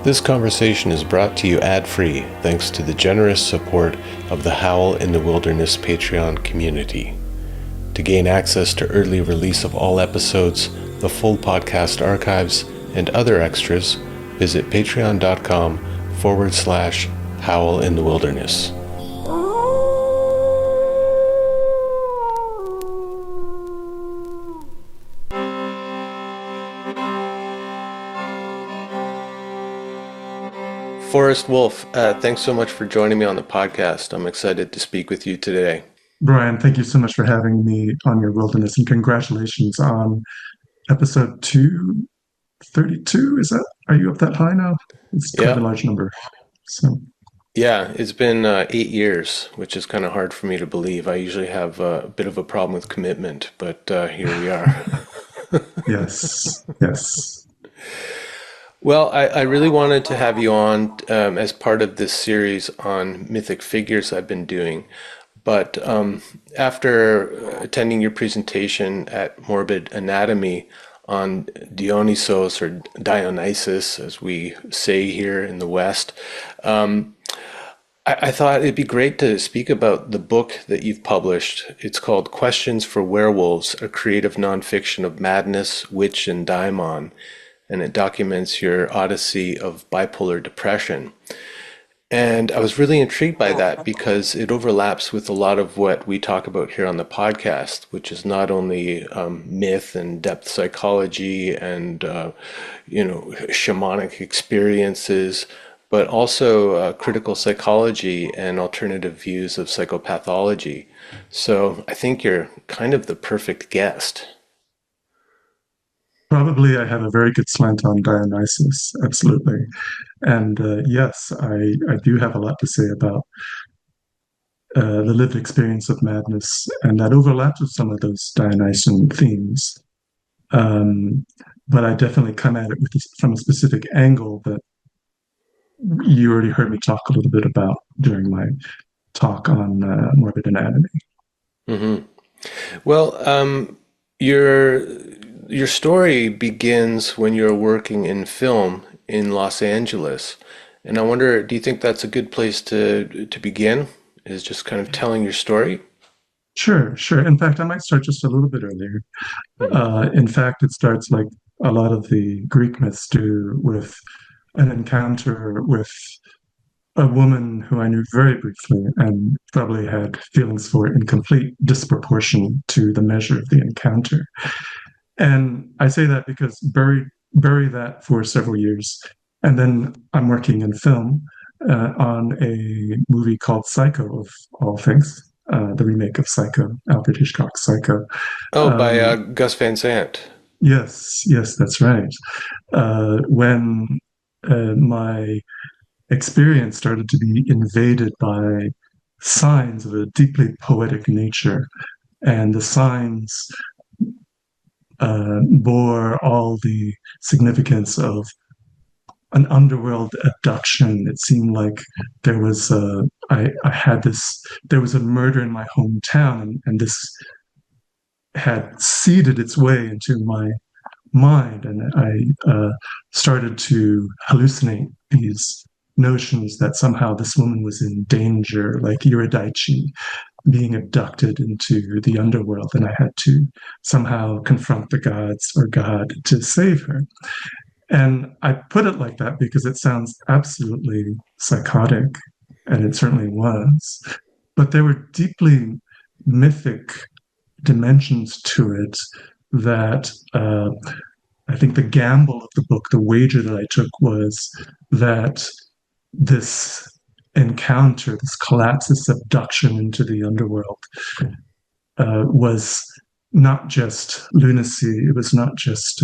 This conversation is brought to you ad-free thanks to the generous support of the Howl in the Wilderness Patreon community. To gain access to early release of all episodes, the full podcast archives, and other extras, visit patreon.com/Howl in the Wilderness. Forrest Wolfe, thanks so much for joining me on the podcast. I'm excited to speak with you today. Brian, thank you so much for having me on your wilderness, and congratulations on episode 232. Are you up that high now? It's quite a large number. So yeah, it's been 8 years, which is kind of hard for me to believe. I usually have a bit of a problem with commitment, but here we are. yes. Well, I really wanted to have you on as part of this series on mythic figures I've been doing. But after attending your presentation at Morbid Anatomy on Dionysos, or Dionysus, as we say here in the West, I thought it'd be great to speak about the book that you've published. It's called Questions for Werewolves, a creative nonfiction of madness, witch, and daimon. And it documents your odyssey of bipolar depression. And I was really intrigued by that because it overlaps with a lot of what we talk about here on the podcast, which is not only myth and depth psychology and shamanic experiences, but also critical psychology and alternative views of psychopathology. So I think you're kind of the perfect guest. Probably I have a very good slant on Dionysus, absolutely. And yes, I do have a lot to say about the lived experience of madness, and that overlaps with some of those Dionysian themes. But I definitely come at it from a specific angle that you already heard me talk a little bit about during my talk on morbid anatomy. Mm-hmm. Well, your story begins when you're working in film in Los Angeles, and I wonder, do you think that's a good place to begin? Is just kind of telling your story? Sure. In fact, I might start just a little bit earlier. In fact, it starts like a lot of the Greek myths do, with an encounter with a woman who I knew very briefly and probably had feelings for in complete disproportion to the measure of the encounter. And I say that because bury that for several years. And then I'm working in film on a movie called Psycho, of all things, the remake of Psycho, Alfred Hitchcock's Psycho. Oh, by Gus Van Sant. Yes, that's right. When my experience started to be invaded by signs of a deeply poetic nature, and the signs bore all the significance of an underworld abduction. It seemed like there was there was a murder in my hometown, and this had seeded its way into my mind, and I started to hallucinate these notions that somehow this woman was in danger, like Eurydice being abducted into the underworld, and I had to somehow confront the gods or God to save her. And I put it like that because it sounds absolutely psychotic, and it certainly was. But there were deeply mythic dimensions to it that I think the gamble of the book, the wager that I took, was that this encounter, this collapse, this abduction into the underworld was not just lunacy. It was not just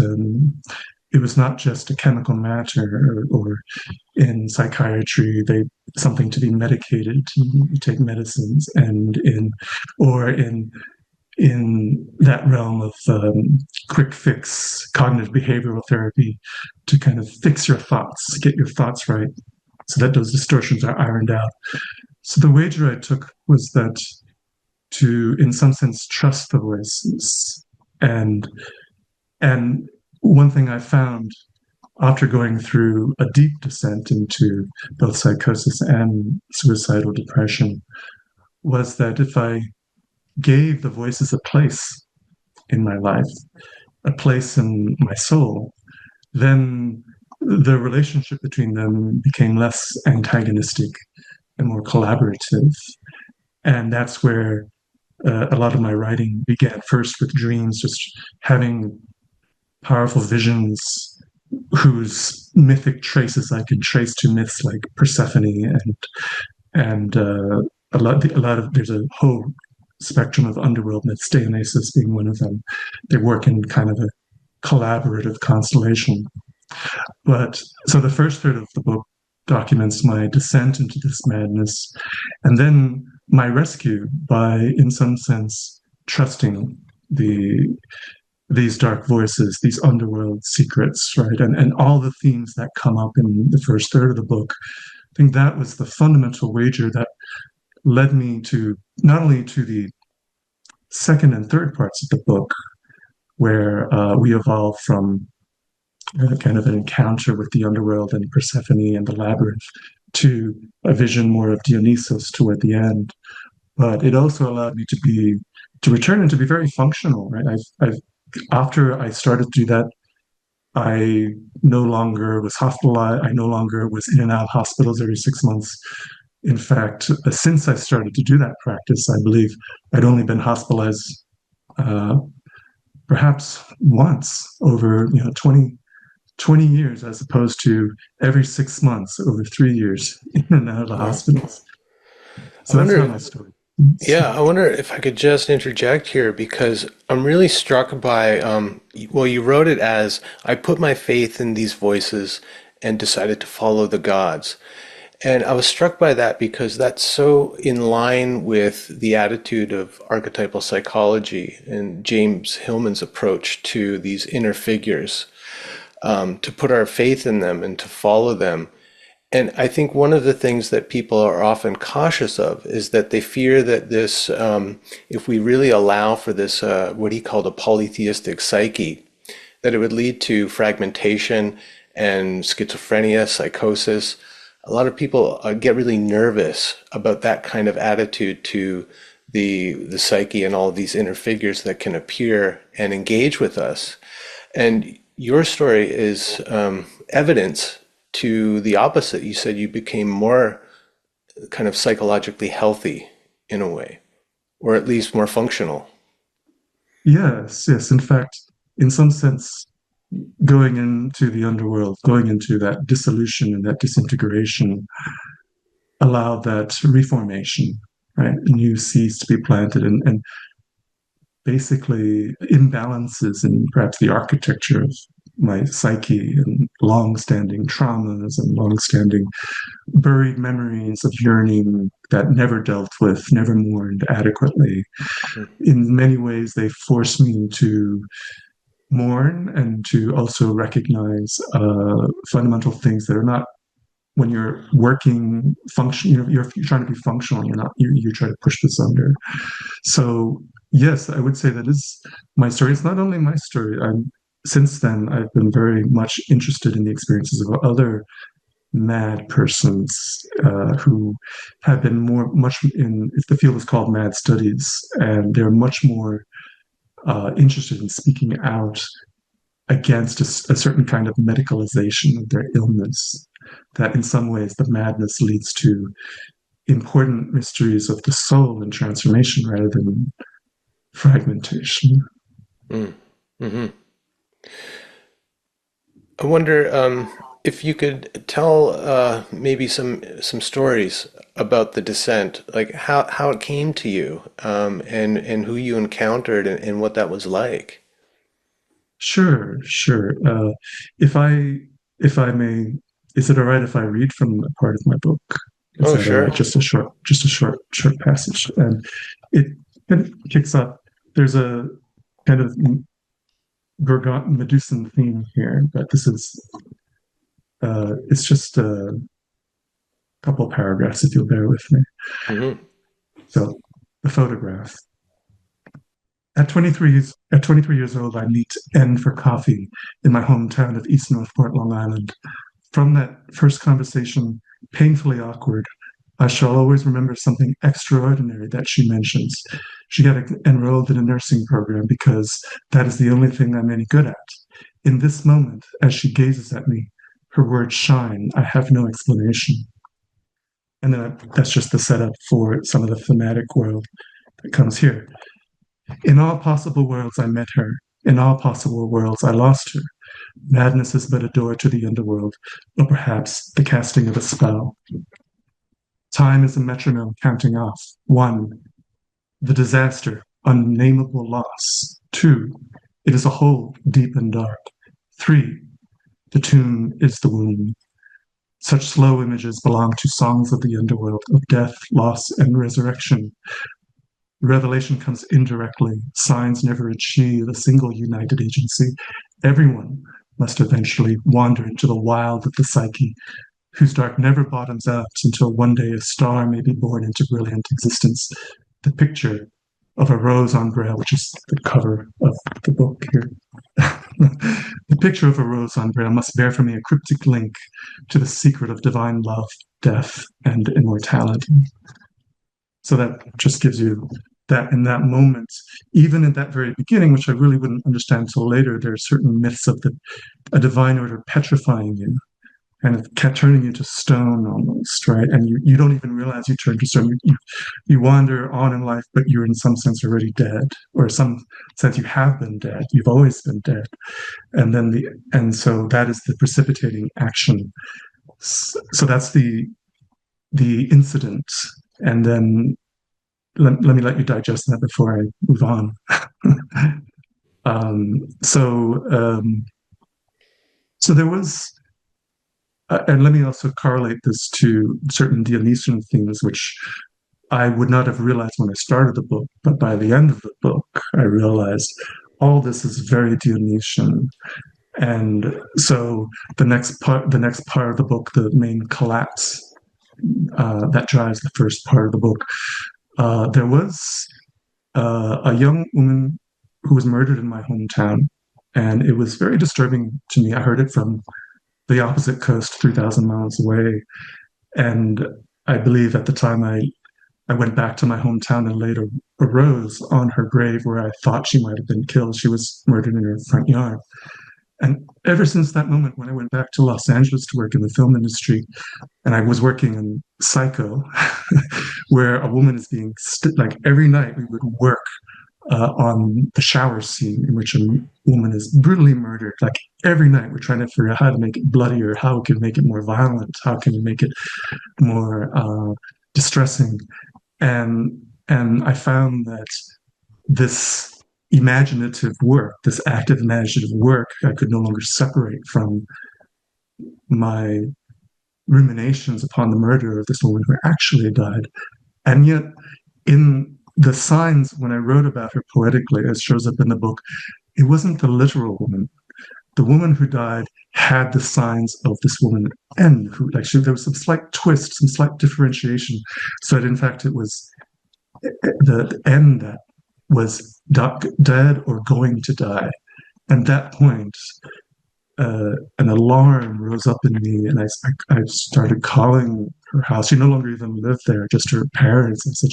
a chemical matter, or in psychiatry, something to be medicated. You take medicines, and in that realm of quick fix cognitive behavioral therapy, to kind of fix your thoughts, get your thoughts right, so that those distortions are ironed out. So the wager I took was that to, in some sense, trust the voices. And one thing I found after going through a deep descent into both psychosis and suicidal depression, was that if I gave the voices a place in my life, a place in my soul, then the relationship between them became less antagonistic and more collaborative. And that's where a lot of my writing began, first with dreams, just having powerful visions whose mythic traces I can trace to myths like Persephone and a lot of there's a whole spectrum of underworld myths, Dionysus being one of them. They work in kind of a collaborative constellation. But so the first third of the book documents my descent into this madness and then my rescue by, in some sense, trusting the these dark voices, these underworld secrets, right? And all the themes that come up in the first third of the book. I think that was the fundamental wager that led me to not only to the second and third parts of the book, where we evolve from kind of an encounter with the underworld and Persephone and the labyrinth to a vision more of Dionysos toward the end. But it also allowed me to return and to be very functional, right? I've after I started to do that, I no longer was hospitalized. I no longer was in and out of hospitals every 6 months. In fact, since I started to do that practice, I believe I'd only been hospitalized uh, perhaps once over 20 years, as opposed to every 6 months over 3 years in and out of the Wow. hospitals. I So that's how wonder, my story yeah, I started. wonder if I could just interject here because I'm really struck by, well, you wrote it as I put my faith in these voices and decided to follow the gods. And I was struck by that because that's so in line with the attitude of archetypal psychology and James Hillman's approach to these inner figures, to put our faith in them and to follow them. And I think one of the things that people are often cautious of is that they fear that this, if we really allow for this, what he called a polytheistic psyche, that it would lead to fragmentation and schizophrenia, psychosis. A lot of people get really nervous about that kind of attitude to the psyche and all of these inner figures that can appear and engage with us. And your story is evidence to the opposite. You said you became more kind of psychologically healthy in a way, or at least more functional. Yes, yes. In fact, in some sense, going into the underworld, going into that dissolution and that disintegration allowed that reformation, right? New seeds to be planted and basically imbalances in perhaps the architecture of my psyche and long-standing traumas and long-standing buried memories of yearning that never dealt with, never mourned adequately. In many ways, they force me to mourn and to also recognize fundamental things that are not when you're working function, you're trying to be functional. You're not. You try to push this under. So yes, I would say that is my story. It's not only my story. I'm since then I've been very much interested in the experiences of other mad persons who have been much in. If the field is called mad studies, and they're much more interested in speaking out against a certain kind of medicalization of their illness. That in some ways the madness leads to important mysteries of the soul and transformation rather than fragmentation. Mm. Hmm. I wonder if you could tell maybe some stories about the descent, like how it came to you, and who you encountered and what that was like. Sure, sure. If I may, is it all right if I read from a part of my book? Is Oh, that all right? sure. Just a short passage, and it kind of kicks up. There's a kind of Gorgon Medusan theme here, but this is it's just a couple of paragraphs if you'll bear with me. Hmm. So, the photograph. At 23 years old, I meet N for coffee in my hometown of East Northport, Long Island. From that first conversation, painfully awkward, I shall always remember something extraordinary that she mentions. She got enrolled in a nursing program because that is the only thing I'm any good at. In this moment, as she gazes at me, her words shine. I have no explanation. And then that's just the setup for some of the thematic world that comes here. In all possible worlds, I met her. In all possible worlds, I lost her. Madness is but a door to the underworld, or perhaps the casting of a spell. Time is a metronome counting off. 1, the disaster, unnameable loss. 2, it is a hole deep and dark. 3, the tune is the womb. Such slow images belong to songs of the underworld, of death, loss, and resurrection. Revelation comes indirectly. Signs never achieve a single united agency. Everyone must eventually wander into the wild of the psyche, whose dark never bottoms out until one day a star may be born into brilliant existence. The picture of a rose ombrelle, which is the cover of the book here. The picture of a rose ombrelle must bear for me a cryptic link to the secret of divine love, death, and immortality. So that just gives you that in that moment, even at that very beginning, which I really wouldn't understand until later, there are certain myths of a divine order petrifying you, kind of kept turning you to stone almost, right? And you don't even realize you turn to stone. You wander on in life, but you're in some sense already dead, or in some sense you have been dead. You've always been dead. And so that is the precipitating action. So that's the incident. And then let me let you digest that before I move on. um, so um, so there was and let me also correlate this to certain Dionysian themes, which I would not have realized when I started the book, but by the end of the book, I realized all this is very Dionysian. And so the next part of the book, the main collapse that drives the first part of the book, there was a young woman who was murdered in my hometown, and it was very disturbing to me. I heard it from the opposite coast, 3,000 miles away. And I believe at the time I went back to my hometown and laid a rose on her grave where I thought she might have been killed. She was murdered in her front yard. And ever since that moment, when I went back to Los Angeles to work in the film industry, and I was working in Psycho, where a woman is being, like every night we would work on the shower scene in which a woman is brutally murdered. Like every night, we're trying to figure out how to make it bloodier, how we can make it more violent, how can we make it more distressing. And I found that this imaginative work, this active imaginative work, I could no longer separate from my ruminations upon the murder of this woman who actually died. And yet, in the signs, when I wrote about her poetically, as shows up in the book, it wasn't the literal woman. The woman who died had the signs of this woman, and who, like, there was some slight twist, some slight differentiation. So that in fact, it was the end that was dead or going to die. And that point, an alarm rose up in me, and I started calling her house. She no longer even lived there, just her parents. I said,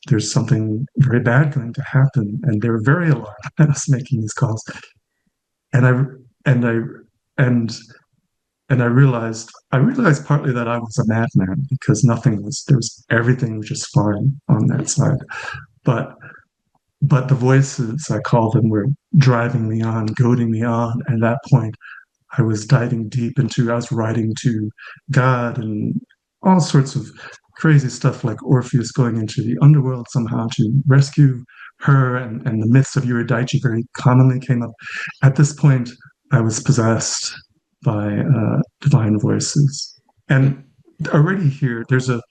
there's something very bad going to happen. And they were very alarmed at us making these calls. And I realized partly that I was a madman because everything was just fine on that side. But the voices, I call them, were driving me on, goading me on. And at that point, I was writing to God and all sorts of crazy stuff, like Orpheus going into the underworld somehow to rescue her, and the myths of Eurydice very commonly came up. At this point, I was possessed by divine voices. And already here, there's an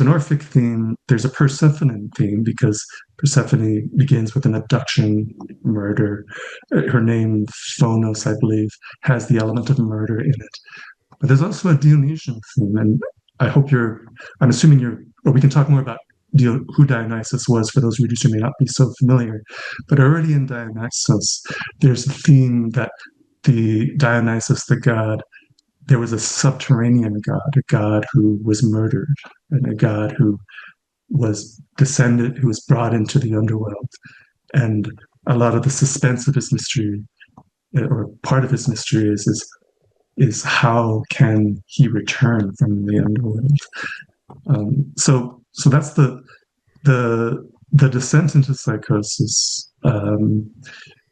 Orphic theme, there's a Persephone theme, because Persephone begins with an abduction, murder. Her name, Phonos, I believe, has the element of murder in it. But there's also a Dionysian theme, and I'm assuming or we can talk more about who Dionysus was for those readers who may not be so familiar. But already in Dionysus, there's a theme that the Dionysus, the god, there was a subterranean god, a god who was murdered, and a god who was descended, who was brought into the underworld. And a lot of the suspense of his mystery, or part of his mystery, is how can he return from the underworld? So that's the descent into psychosis.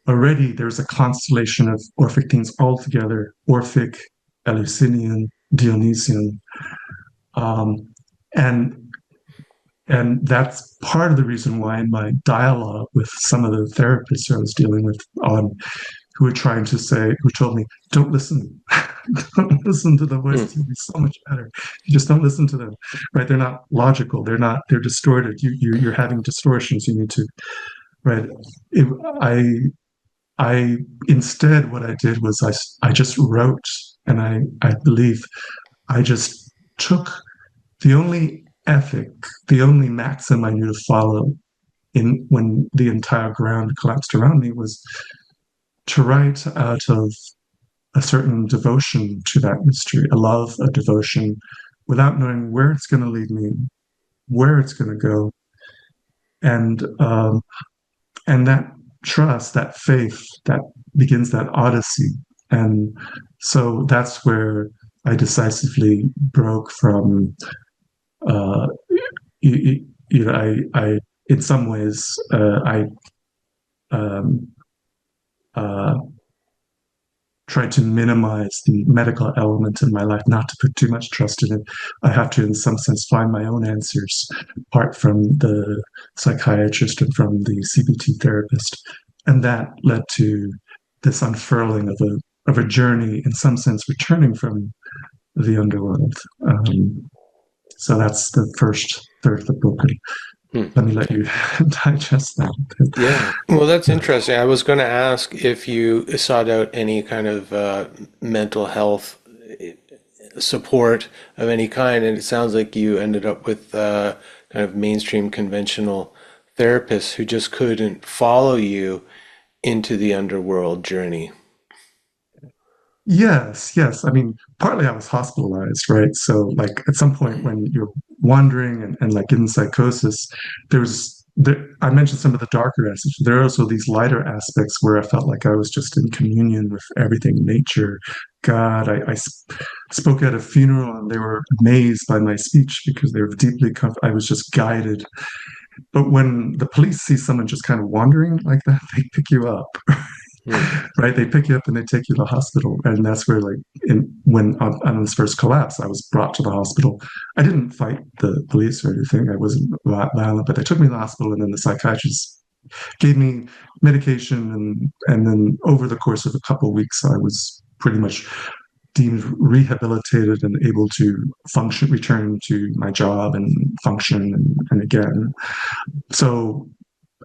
Already there's a constellation of Orphic themes altogether: Orphic, Eleusinian, Dionysian, um, and and that's part of the reason why in my dialogue with some of the therapists I was dealing with on who were trying to say, who told me, don't listen, don't listen to the Hmm. voices. You'll be so much better. You just don't listen to them, right? They're not logical. They're distorted. You're having distortions. You need to, right? It, I instead, what I did was I just wrote, and I believe I just took the only ethic, the only maxim I knew to follow in when the entire ground collapsed around me was to write out of a certain devotion to that mystery, a love, a devotion, without knowing where it's going to lead me, where it's going to go, and and that trust, that faith, that begins that odyssey. And so that's where I decisively broke from. Uh, you know, I in some ways, I um, uh, tried to minimize the medical element in my life, not to put too much trust in it. I have to, in some sense, find my own answers, apart from the psychiatrist and from the CBT therapist. And that led to this unfurling of a journey, in some sense, returning from the underworld. So that's the first third of the book. Hmm. Let me let you digest Yeah. that. Well, that's interesting. I was going to ask if you sought out any kind of mental health support of any kind, and it sounds like you ended up with kind of mainstream conventional therapists who just couldn't follow you into the underworld journey. Yes, yes. I mean, partly I was hospitalized, right? So, like, at some point when you're wandering and like in psychosis, I mentioned some of the darker aspects. There are also these lighter aspects where I felt like I was just in communion with everything, nature, God. Spoke at a funeral and they were amazed by my speech because they were deeply I was just guided. But when the police see someone just kind of wandering like that, they pick you up, Hmm. right? They pick you up and they take you to the hospital, and that's where, like, when on this first collapse, I was brought to the hospital. I didn't fight the police or anything. I wasn't violent, but they took me to the hospital, and then the psychiatrist gave me medication, and then over the course of a couple of weeks, I was pretty much deemed rehabilitated and able to function, return to my job and function, and again. So,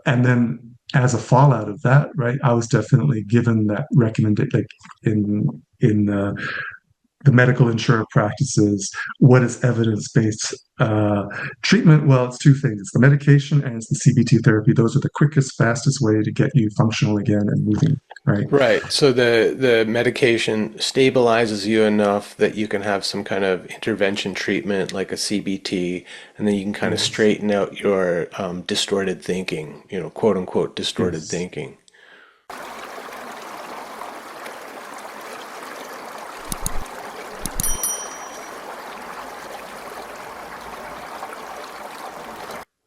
and then as a fallout of that, right, I was definitely given that recommended, like, in the medical insurer practices, what is evidence-based treatment? Well, it's two things: the medication and it's the CBT therapy. Those are the quickest, fastest way to get you functional again and moving, right? Right. So the medication stabilizes you enough that you can have some kind of intervention treatment like a CBT, and then you can kind of Yes, straighten out your distorted thinking, quote unquote distorted yes. thinking.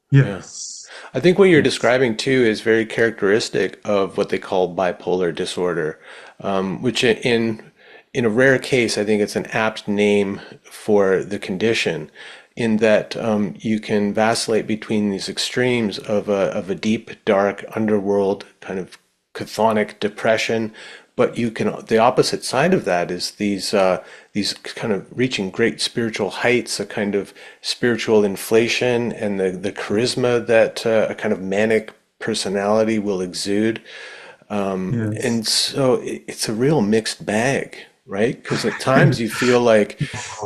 Yeah. Yes, I think what you're yes, describing too is very characteristic of what they call bipolar disorder, which in a rare case, I think it's an apt name for the condition, in that you can vacillate between these extremes of a deep, dark underworld kind of chthonic depression, but you can the opposite side of that is these kind of reaching great spiritual heights, a kind of spiritual inflation, and the charisma that a kind of manic personality will exude. yes. And so it's a real mixed bag, right? Because at times you feel like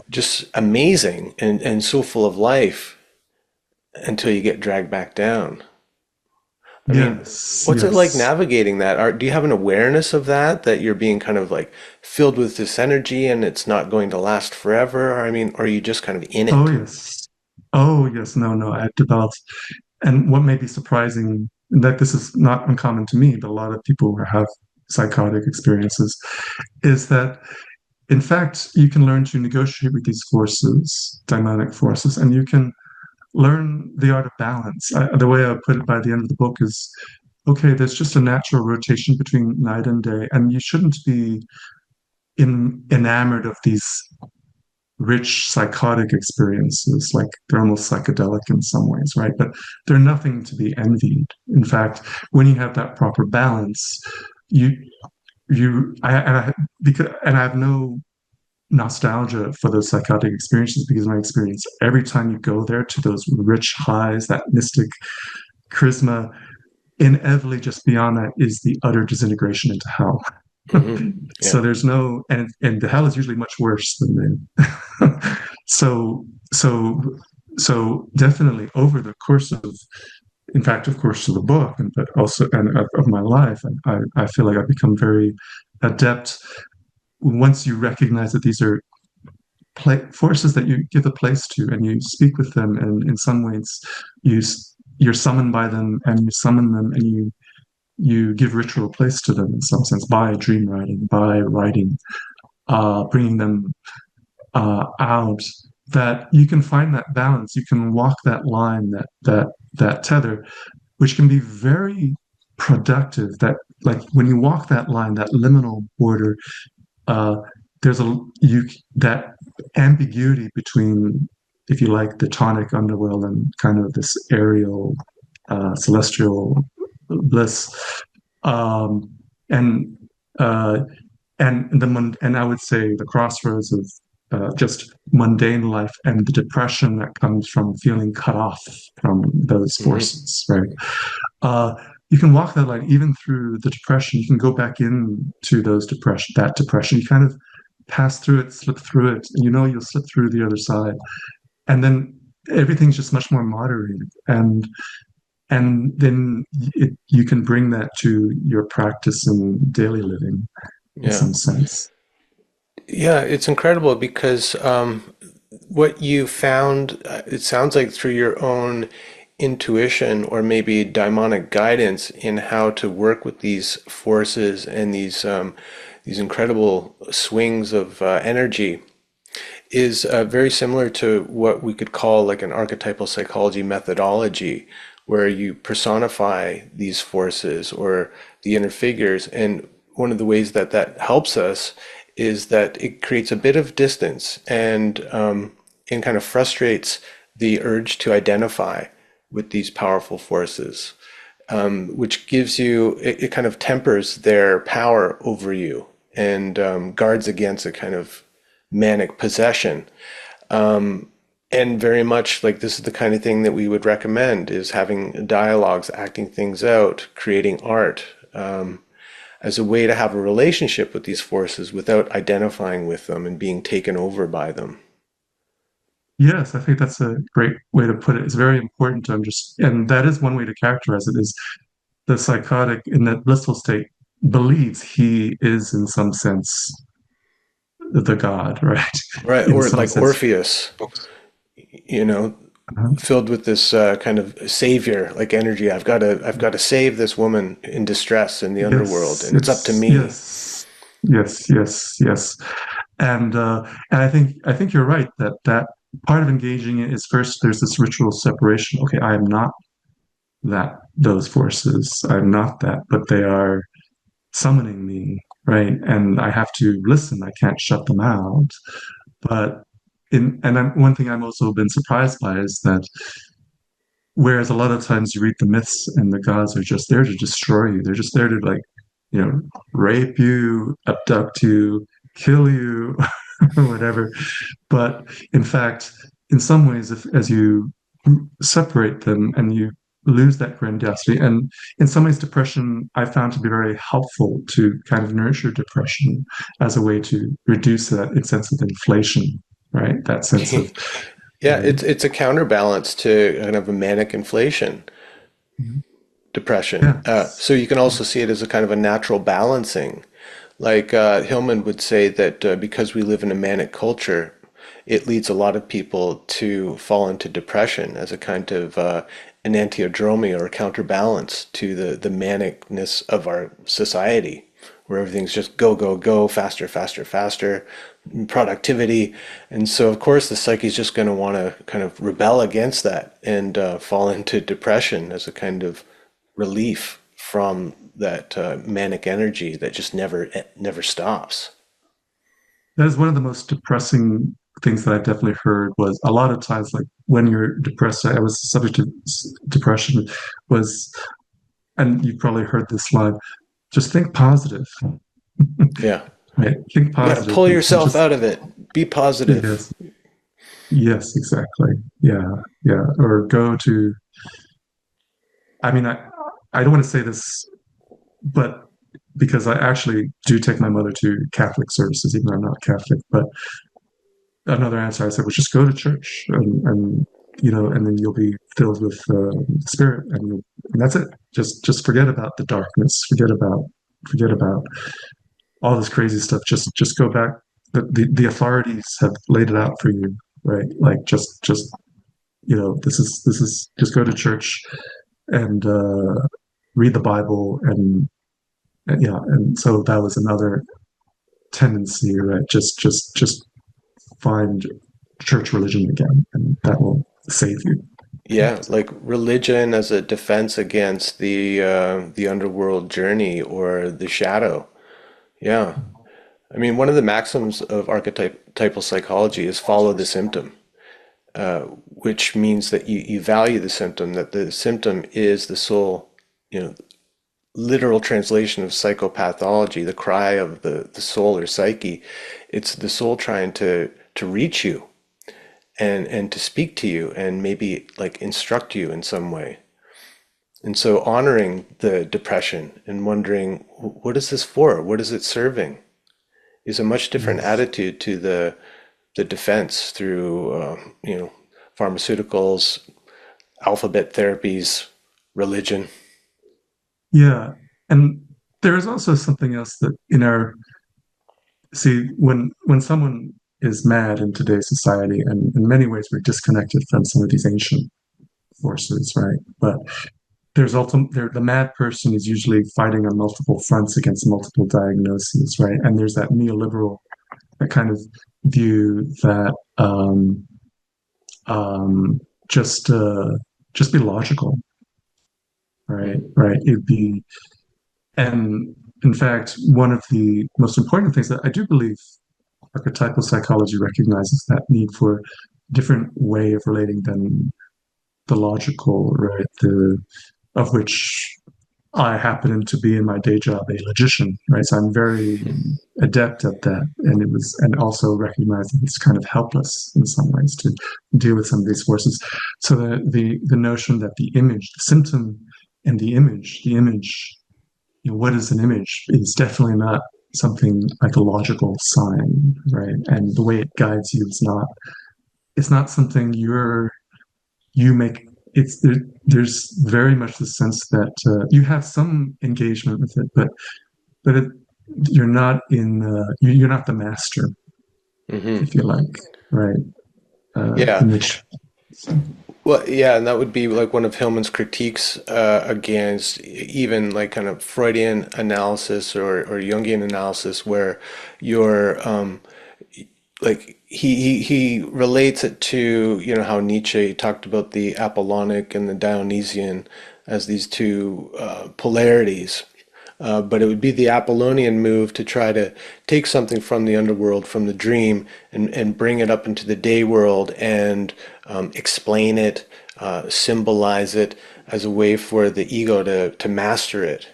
just amazing and so full of life, until you get dragged back down. I mean, Yes, what's it like yes. navigating that? Do you have an awareness of that, that you're being kind of like filled with this energy and it's not going to last forever? Or, I mean, or are you just kind of in Oh, it? yes. Oh, yes. No, no. I've developed, and what may be surprising, that this is not uncommon to me, but a lot of people who have psychotic experiences, is that in fact, you can learn to negotiate with these forces, demonic forces, and you can learn the art of balance. The way I put it by the end of the book is, okay, there's just a natural rotation between night and day, and you shouldn't be enamored of these rich psychotic experiences. Like they're almost psychedelic in some ways, right? But they're nothing to be envied. In fact, when you have that proper balance, you and I have no nostalgia for those psychotic experiences, because my experience every time you go there to those rich highs, that mystic charisma, inevitably just beyond that is the utter disintegration into hell. Yeah. So there's no, and the hell is usually much worse than the so so so definitely over the course of, in fact, of course, of the book, and but also and of my life, I feel like I've become very adept once you recognize that these are forces that you give a place to, and you speak with them, and in some ways you you're summoned by them, and you summon them, and you give ritual place to them in some sense by dream writing, by writing, bringing them out. That you can find that balance, you can walk that line, that tether, which can be very productive. That like when you walk that line, that liminal border, uh, there's a you that ambiguity between, if you like, the tonic underworld and kind of this aerial, celestial bliss, um, and uh, and I would say the crossroads of just mundane life and the depression that comes from feeling cut off from those Hmm. forces, right? uh, you can walk that line even through the depression. You can go back into that depression. You kind of pass through it, slip through it, and you know you'll slip through the other side. And then everything's just much more moderated. And then you can bring that to your practice in daily living in Yeah. some sense. Yeah, it's incredible because what you found, it sounds like through your own intuition or maybe daimonic guidance in how to work with these forces and these incredible swings of energy is very similar to what we could call like an archetypal psychology methodology, where you personify these forces or the inner figures. And one of the ways that that helps us is that it creates a bit of distance and kind of frustrates the urge to identify with these powerful forces, which gives you, it kind of tempers their power over you and guards against a kind of manic possession. And very much like this is the kind of thing that we would recommend is having dialogues, acting things out, creating art as a way to have a relationship with these forces without identifying with them and being taken over by them. Yes, I think that's a great way to put it. It's very important to understand, and that is one way to characterize it, is the psychotic in that blissful state believes he is in some sense the god, right? Right. In Or some like sense. Orpheus, you know, Uh, filled with this kind of savior like energy. I've got to save this woman in distress in the underworld, yes, and it's up to yes, me. yes, yes, yes, yes. And I think you're right that that part of engaging it is, first there's this ritual separation. Okay, I am not those forces. I'm not that, but they are summoning me, right? And I have to listen. I can't shut them out. But one thing I've also been surprised by is that whereas a lot of times you read the myths and the gods are just there to destroy you, they're just there to, like, rape you, abduct you, kill you, or whatever. But in fact, in some ways, if as you separate them and you lose that grandiosity, and in some ways, depression I found to be very helpful to kind of nurture depression as a way to reduce that sense of inflation, right? That sense of Yeah, right? it's a counterbalance to kind of a manic inflation, Mhm. depression. Yes. So you can also see it as a kind of a natural balancing. Like Hillman would say that because we live in a manic culture, it leads a lot of people to fall into depression as a kind of an antiodromia or a counterbalance to the manicness of our society, where everything's just go, go, go, faster, faster, faster, productivity. And so, of course, the psyche is just going to want to kind of rebel against that and fall into depression as a kind of relief from that manic energy that just never stops. That is one of the most depressing things that I've definitely heard was a lot of times, like when you're depressed, I was subject to depression was, and you've probably heard this line, just think positive, Yeah. right? Think You got to positive pull and yourself just, out of it. Be positive. yes, yes, exactly. Yeah, yeah. Or go to, I mean, I don't want to say this, but because I actually do take my mother to Catholic services, even though I'm not Catholic, but another answer I said was just go to church and and then you'll be filled with the spirit and that's it. Just forget about the darkness. Forget about all this crazy stuff. Just go back. The authorities have laid it out for you, right? Like just this is just go to church and read the Bible and yeah. And so that was another tendency, right? Just find church religion again, and that will save you. Yeah, like religion as a defense against the underworld journey or the shadow. Yeah. I mean, one of the maxims of archetypal psychology is follow the symptom, which means that you value the symptom, that the symptom is the soul, you know, literal translation of psychopathology, the cry of the soul or psyche. It's the soul trying to reach you and to speak to you and maybe like instruct you in some way. And so honoring the depression and wondering what is this for? What is it serving? Is a much different Yes. attitude to the defense through pharmaceuticals, alphabet therapies, religion. Yeah. And there is also something else that in our see when someone is mad in today's society, and in many ways we're disconnected from some of these ancient forces, right? But the mad person is usually fighting on multiple fronts against multiple diagnoses, right? And there's that neoliberal that kind of view that um, just just be logical, right? Mhm. Right. It'd be, and in fact, one of the most important things that I do believe archetypal psychology recognizes that need for a different way of relating than the logical, right? The of which I happen to be in my day job a logician, right? So I'm very adept at that, and and also recognize that it's kind of helpless in some ways to deal with some of these forces. So the notion that the image, the symptom, and the image, what is an image, is definitely not something like a logical sign, right? And the way it guides you is not. It's not something you make it's there's very much the sense that you have some engagement with it, but you're not you're not the master, Hmm. if you like, right? Yeah. In which Well, yeah, and that would be like one of Hillman's critiques against even like kind of Freudian analysis or Jungian analysis, where you're like he relates it to how Nietzsche talked about the Apollonic and the Dionysian as these two polarities. But it would be the Apollonian move to try to take something from the underworld, from the dream, and bring it up into the day world and explain it, symbolize it as a way for the ego to master it.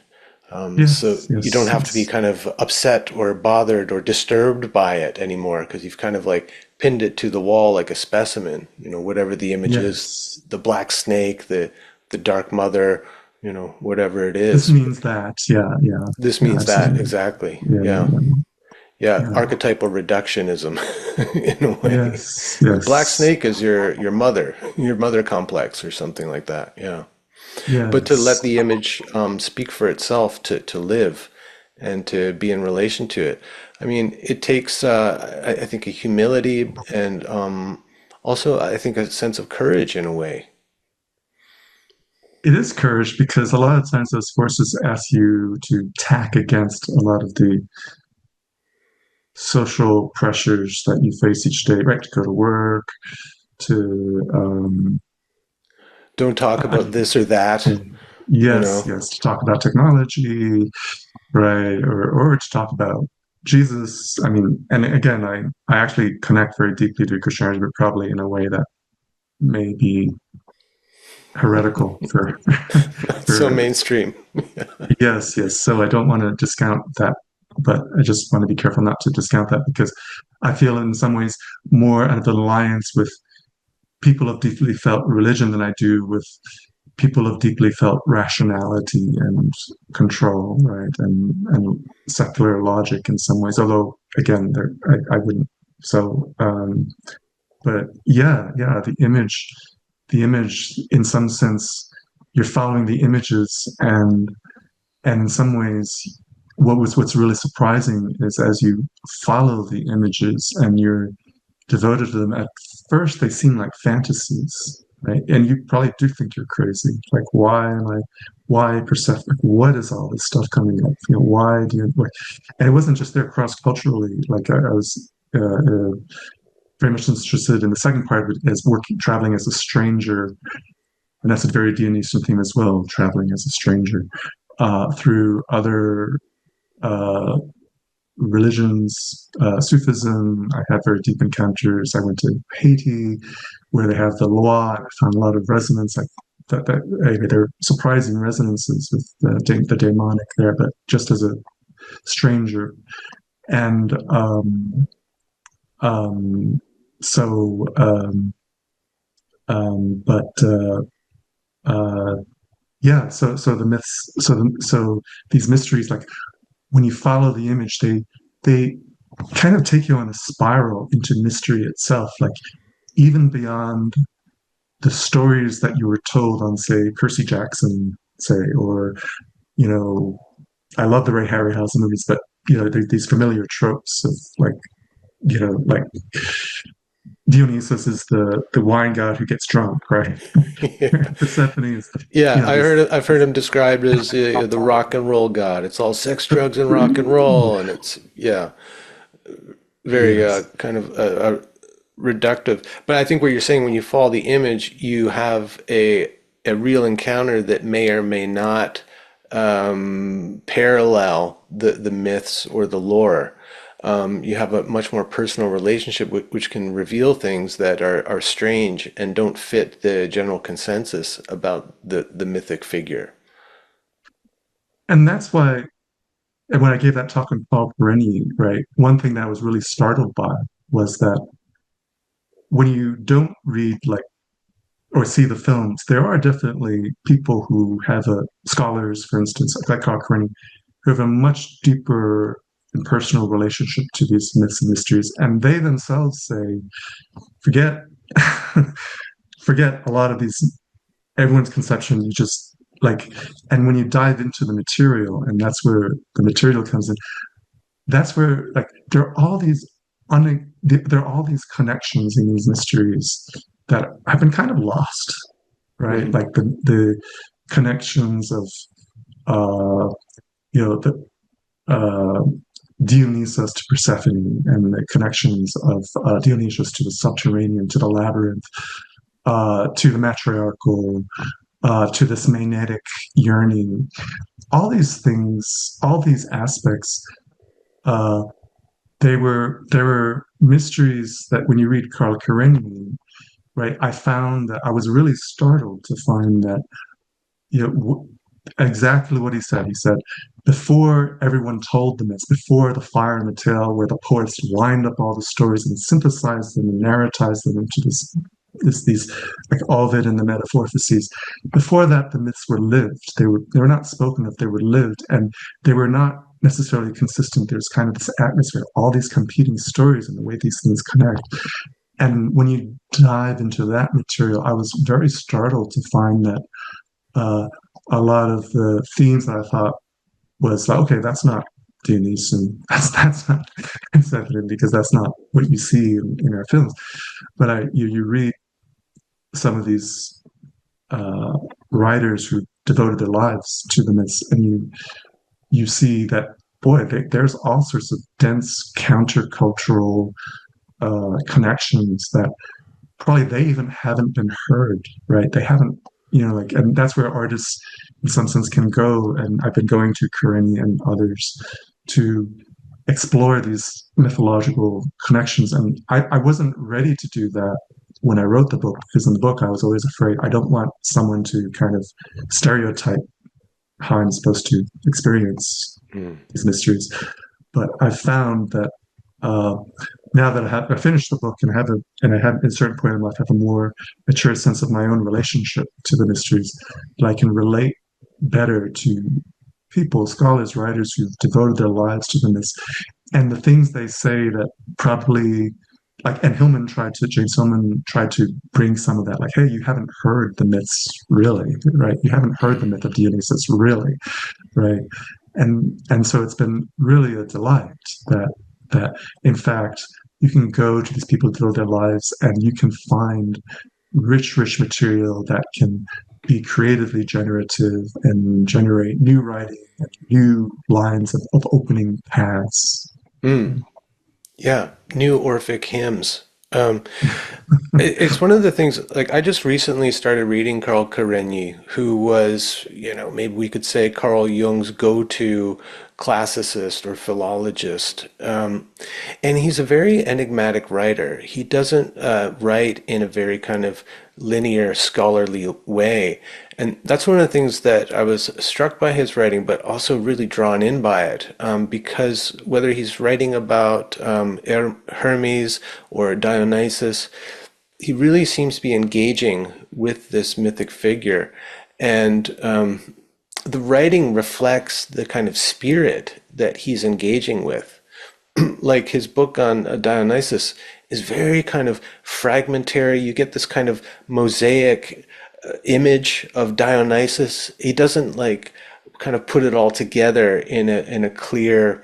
So yes, you don't yes, have to be yes, kind of upset or bothered or disturbed by it anymore because you've kind of like pinned it to the wall like a specimen, whatever the image is, yes, the black snake, the dark mother, whatever it this is. means that, yeah, yeah, This yeah, means that absolutely, exactly. yeah, Yeah. yeah, Yeah, Yeah. archetypal reductionism in a way. Yes. The black Yes. snake is your mother complex or something like that. Yeah. But to let Yes. the image speak for itself, to live and to be in relation to it. I mean, it takes, I think, a humility and also, I think, a sense of courage in a way. It is courage because a lot of times those forces ask you to tack against a lot of the social pressures that you face each day, right? To go to work, to Don't talk I about don't this or that, know. you Yes, know. yes, to talk about technology, right? Or to talk about Jesus. I mean, and again, I actually connect very deeply to Christianity, but probably in a way that may be heretical for Not so for mainstream. yes, yes. So I don't want to discount that, but I just want to be careful not to discount that because I feel in some ways more out of alliance with people of deeply felt religion than I do with people of deeply felt rationality and control, right? And secular logic in some ways. Although again, I wouldn't. So, but yeah, yeah, the image, in some sense, you're following the images, and in some ways, what's really surprising is as you follow the images and you're devoted to them, at first they seem like fantasies, right? And you probably do think you're crazy. Like, why Persephone? Like, what is all this stuff coming up? You know, why do you? Why? And it wasn't just there cross culturally. Like I was very much interested in the second part of it as working, traveling as a stranger, and that's a very Dionysian theme as well, traveling as a stranger through other uh, religions, Sufism. I had very deep encounters. I went to Haiti, where they have the Loa, and I found a lot of resonance. There are surprising resonances with the demonic there, but just as a stranger. And um, so, but uh, yeah, so the myths, so these mysteries, like when you follow the image, they kind of take you on a spiral into mystery itself, like even beyond the stories that you were told on, say, Percy Jackson, say, or you know, I love the Ray Harryhausen movies, but you know, these familiar tropes of like, you know, like Dionysus is the wine god who gets drunk, right? Yeah. Persephone is, Yeah, you know, this. I've heard him described as the rock and roll god. It's all sex, drugs, and rock and roll, and it's yeah, very Yes. kind of reductive. But I think what you're saying when you follow the image, you have a real encounter that may or may not parallel the myths or the lore. You have a much more personal relationship, which can reveal things that are strange and don't fit the general consensus about the mythic figure. And that's why, and when I gave that talk on Paul Perenni, right, one thing that I was really startled by was that when you don't read like or see the films, there are definitely people who have scholars, for instance, like Karl who have a much deeper and personal relationship to these myths and mysteries, and they themselves say, forget, forget a lot of these everyone's conception. You just like, and when you dive into the material, and that's where the material comes in. That's where like there are all these connections in these mysteries that have been kind of lost, right? Hmm. Like the connections of uh you know the uh Dionysus to Persephone, and the connections of Dionysus to the subterranean, to the labyrinth, to the matriarchal, to this magnetic yearning. All these things, all these aspects, uh, there were mysteries that when you read Karl Karenini, right, I found that I was really startled to find that you know exactly what he said. He said before everyone told them, it's before the fire and the tale, where the poets lined up all the stories and synthesized them and narratized them into these like Ovid and the Metamorphoses. Before that, the myths were lived. They were not spoken of. They were lived, and they were not necessarily consistent. There's kind of this atmosphere, all these competing stories and the way these things connect. And when you dive into that material, I was very startled to find that uh, a lot of the themes that I thought was like, okay, that's not Dionysian, that's not Persephone, because that's not what you see in our films. But you read some of these uh, writers who devoted their lives to the myths, and you see that boy, there's all sorts of dense countercultural connections that probably they even haven't been heard, right? They haven't, like, and that's where artists, in some sense, can go. And I've been going to Karenni and others to explore these mythological connections. And I wasn't ready to do that when I wrote the book, because in the book I was always afraid I don't want someone to kind of stereotype how I'm supposed to experience Mm. these mysteries. But I found that uh, now that I finished the book and I have at a certain point in life have a more mature sense of my own relationship to the mysteries, that I can relate better to people, scholars, writers who've devoted their lives to the myths, and the things they say that probably like, and James Hillman tried to bring some of that, like, hey, you haven't heard the myths really, right? You haven't heard the myth of Dionysus really, right? And so it's been really a delight that in fact you can go to these people through their lives and you can find rich material that can be creatively generative and generate new writing and new lines of opening paths. Mm. Yeah, new Orphic hymns. Um, it's one of the things, like, I just recently started reading Karl, who was, maybe we could say Carl Jung's go-to classicist or philologist. And he's a very enigmatic writer. He doesn't write in a very kind of linear, scholarly way. And that's one of the things that I was struck by his writing, but also really drawn in by it, because whether he's writing about Hermes or Dionysus, he really seems to be engaging with this mythic figure. And the writing reflects the kind of spirit that he's engaging with. Like his book on Dionysus is very kind of fragmentary. You get this kind of mosaic image of Dionysus. He doesn't like kind of put it all together in a clear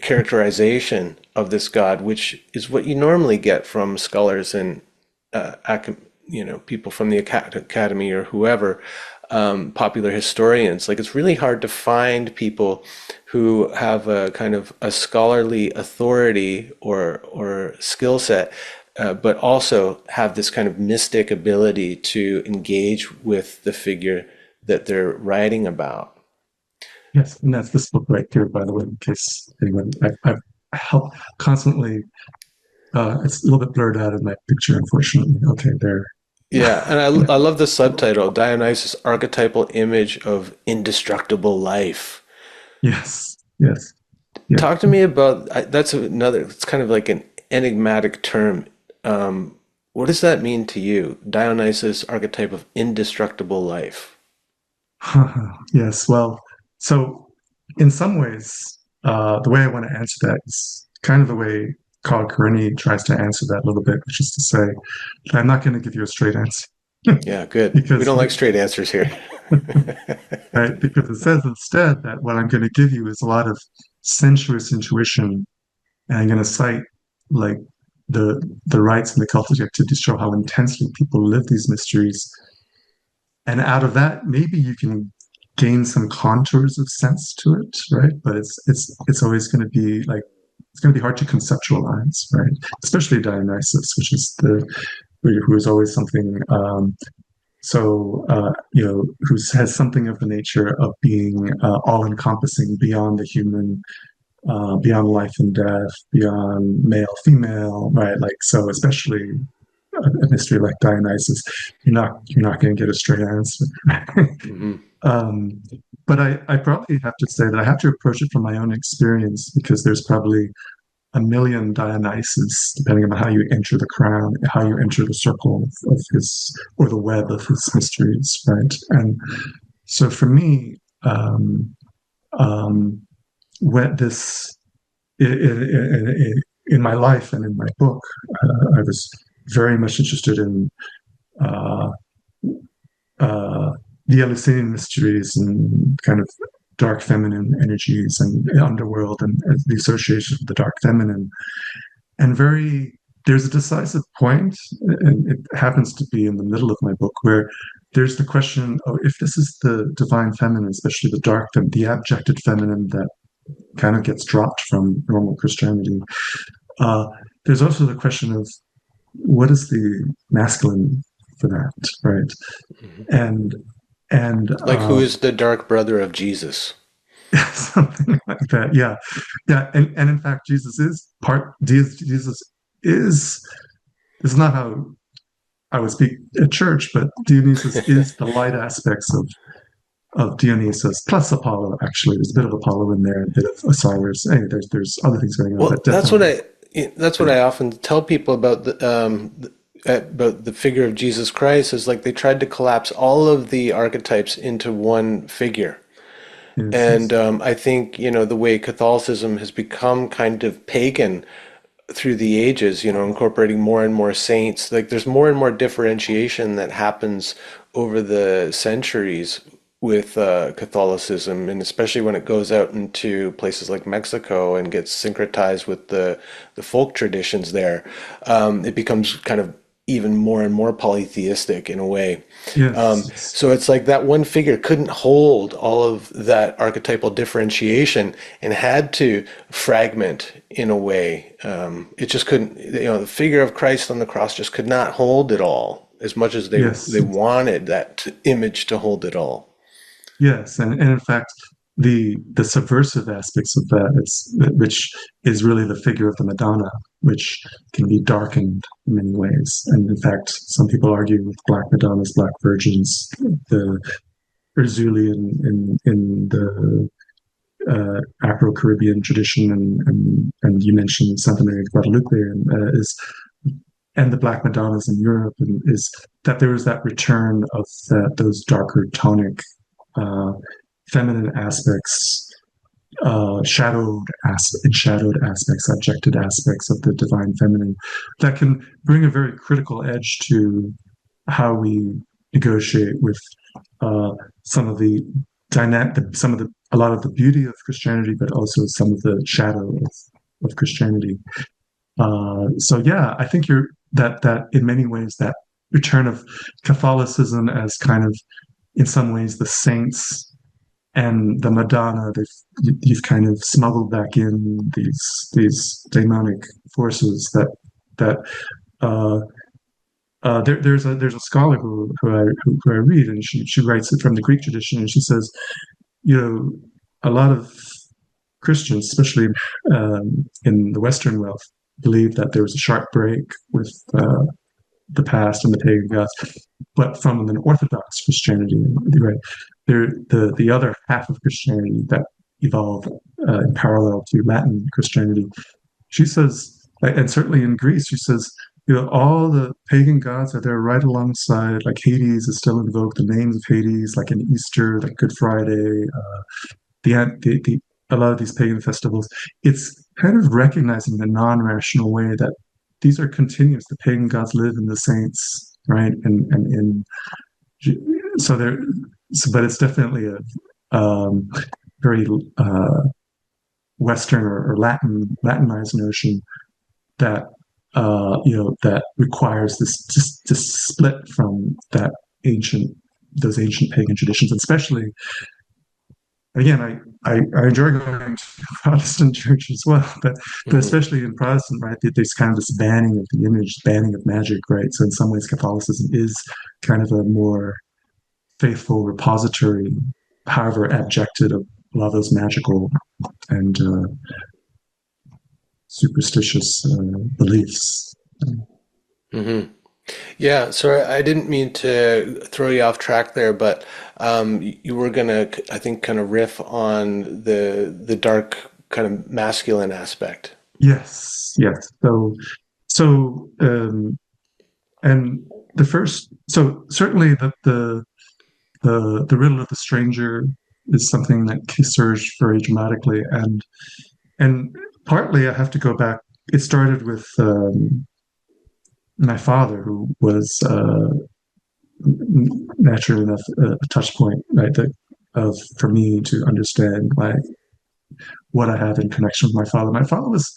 characterization of this god, which is what you normally get from scholars and people from the academy or whoever, popular historians. Like it's really hard to find people who have a kind of a scholarly authority or skill set, but also have this kind of mystic ability to engage with the figure that they're writing about. Yes, and that's this book right here, by the way, in case anyone, I've helped constantly. It's a little bit blurred out of my picture, unfortunately. Okay, there. Yeah, and I love the subtitle, Dionysus, Archetypal Image of Indestructible Life. Yes, yes, yeah. Talk to me about that's another, it's kind of like an enigmatic term. What does that mean to you? Dionysus, archetype of indestructible life. Yes, well, so in some ways, the way I want to answer that is kind of the way Carl Karenni tries to answer that a little bit, which is to say, I'm not going to give you a straight answer Yeah, good. We because, don't like straight answers here. right, because it says instead that what I'm going to give you is a lot of sensuous intuition, and I'm going to cite like the rites and the cultic activities show how intensely people live these mysteries, and out of that, maybe you can gain some contours of sense to it, right? But it's always going to be like it's going to be hard to conceptualize, right? Especially Dionysus, which is who is always something who has something of the nature of being all-encompassing beyond the human, beyond life and death, beyond male, female, right? Like so, especially a mystery like Dionysus, you're not going to get a straight answer. Hmm. um, but I probably have to say that I have to approach it from my own experience because there's probably a million Dionysus, depending on how you enter the crown, how you enter the circle of his or the web of his mysteries, right? And so for me, um, when this in my life and in my book, I was very much interested in uh, the Eleusinian mysteries and kind of dark feminine energies and underworld and the association of the dark feminine. And there's a decisive point, and it happens to be in the middle of my book, where there's the question of if this is the divine feminine, especially the dark, the abjected feminine that kind of gets dropped from normal Christianity. Uh, there's also the question of what is the masculine for that, right? Mhm. And and Like, who is the dark brother of Jesus? something like that, yeah, yeah. And in fact, Jesus is this is not how I would speak at church, but Dionysus is the light aspects of Dionysus plus Apollo. Actually, there's a bit of Apollo in there, a bit of Osiris. Hey, there's other things going on, Well, but definitely, that's what I often tell people about the figure of Jesus Christ is like they tried to collapse all of the archetypes into one figure. yes, And yes, I think, the way Catholicism has become kind of pagan through the ages, incorporating more and more saints, like there's more and more differentiation that happens over the centuries with Catholicism, and especially when it goes out into places like Mexico and gets syncretized with the folk traditions there, it becomes kind of even more and more polytheistic in a way. yes, yes, So it's like that one figure couldn't hold all of that archetypal differentiation and had to fragment in a way. It just couldn't, the figure of Christ on the cross just could not hold it all as much as they yes. wanted that image to hold it all. Yes, and in fact, the subversive aspects of that, which is really the figure of the Madonna, which can be darkened in many ways. And in fact, some people argue with Black Madonnas, Black Virgins, the Urzuli in the Afro-Caribbean tradition, and you mentioned Santa Maria de Guadalupe, and the Black Madonnas in Europe, and is that there was that return of those darker tonic uh, feminine aspects, shadowed aspects, objected aspects of the divine feminine that can bring a very critical edge to how we negotiate with uh, some of the a lot of the beauty of Christianity, but also some of the shadow of Christianity. So yeah, I think that in many ways that return of Catholicism as kind of in some ways the saints and the Madonna, you've kind of smuggled back in these demonic forces that uh, there's a scholar who I read, and she writes it from the Greek tradition, and she says, you know, a lot of Christians, especially in the Western world, believe that there was a sharp break with the past and the pagan gods, but from an Orthodox Christianity, right, the other half of Christianity that evolved in parallel to Latin Christianity, she says, and certainly in Greece, she says, all the pagan gods are there right alongside, like Hades is still invoked, the names of Hades, like in Easter, like Good Friday, the a lot of these pagan festivals. It's kind of recognizing the non-rational way that these are continuous. The pagan gods live in the saints, right? And in so there, but it's definitely a very Western or Latinized notion that that requires this split from those ancient pagan traditions, especially again, I enjoy going to Protestant church as well, but Hmm. especially in Protestant, right, there's kind of this banning of the image, banning of magic, right? So in some ways, Catholicism is kind of a more faithful repository, however abjected of a lot of those magical and superstitious beliefs. Hmm. Yeah, sorry, I didn't mean to throw you off track there, but you were gonna, I think, kind of riff on the dark kind of masculine aspect. Yes, yes. So and the first, so certainly the riddle of the stranger. is something that surged very dramatically, and partly I have to go back. It started with my father, who was naturally enough a touch point, right? That of for me to understand what I have in connection with my father. My father was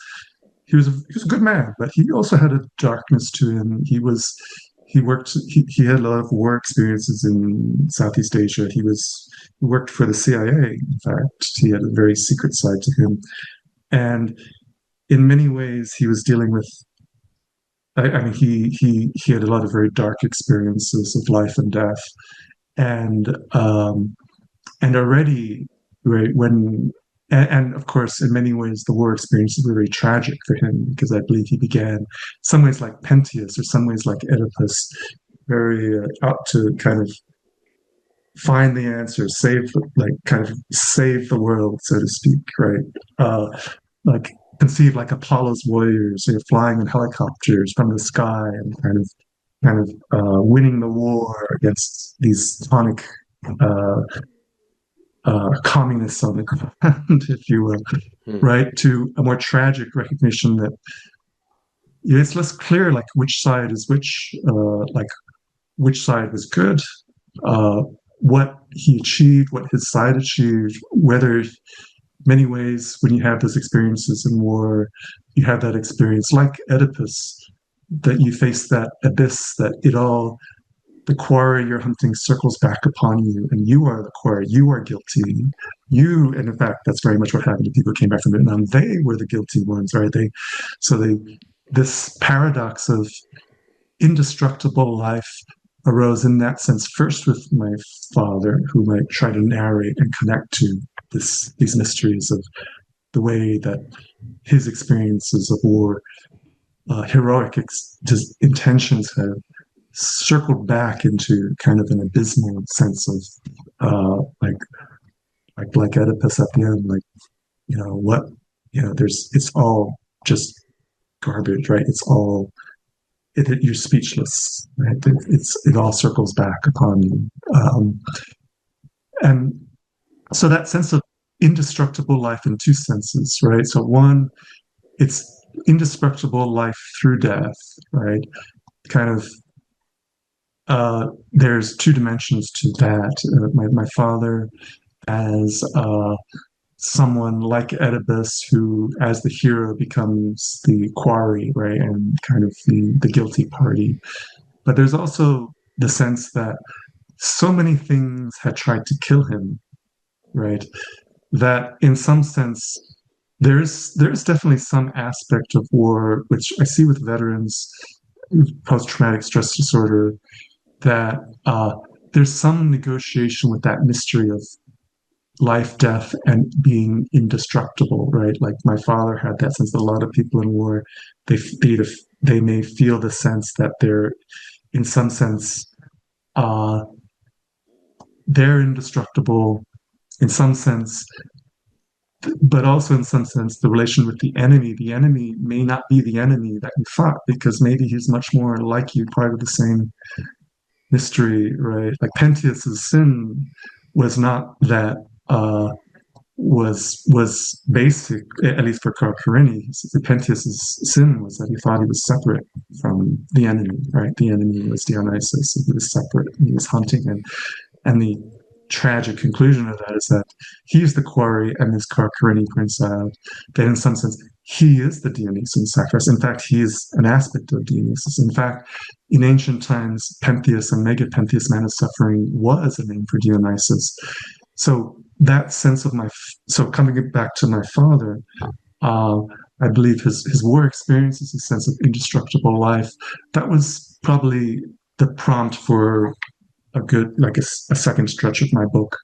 he was a good man, but he also had a darkness to him. He had a lot of war experiences in Southeast Asia. He worked for the CIA. In fact, he had a very secret side to him, and in many ways, he was dealing with. I mean, he had a lot of very dark experiences of life and death, and already right when and of course in many ways the war experiences were very tragic for him because I believe he began some ways like Pentheus or some ways like Oedipus, very out to kind of find the answer, kind of save the world, so to speak, right? uh like conceived like Apollo's warriors, flying in helicopters from the sky and winning the war against these tonic uh, communists on the ground, if you will, Hmm. right? To a more tragic recognition that it's less clear, like which side is which side was good, uh, what he achieved, what his side achieved, whether many ways when you have those experiences in war, you have that experience like Oedipus, that you face that abyss, that it all the quarry you're hunting circles back upon you, and you are the quarry. You are guilty. And in fact, that's very much what happened to people who came back from Vietnam. They were the guilty ones, right? So they, this paradox of indestructible life arose in that sense first with my father, who might try to narrate and connect to these mysteries of the way that his experiences of war, intentions have circled back into kind of an abysmal sense of like Oedipus at the end, like what there's it's all just garbage, right? It's all you're speechless, right? It all circles back upon you, and so that sense of indestructible life in two senses, right? So one, it's indestructible life through death, right? Kind of there's two dimensions to that. My father as someone like Oedipus, who, as the hero, becomes the quarry, right, and kind of the guilty party. But there's also the sense that so many things had tried to kill him, right, that in some sense there's definitely some aspect of war which I see with veterans, post-traumatic stress disorder, that there's some negotiation with that mystery of life, death, and being indestructible, right? Like my father had that sense that a lot of people in war, they they, they may feel the sense that they're, in some sense, uh, they're indestructible, in some sense, but also in some sense, the relation with the enemy may not be the enemy that you fought because maybe he's much more like you, part of the same mystery, right? Like Pentheus's sin was not that was basic, at least for Karl. Pentheus's sin was that he thought he was separate from the enemy, right? The enemy Hmm. was Dionysus, and he was separate, and he was hunting, and the tragic conclusion of that is that he is the quarry and this Karl points out that in some sense he is the Dionysian sacrifice. In fact, he is an aspect of Dionysus. In fact, in ancient times, Pentheus and Megapentheus, man of suffering, was a name for Dionysus. So that sense of so coming back to my father, uh, I believe his war experiences, his sense of indestructible life, that was probably the prompt for a good, like a second stretch of my book,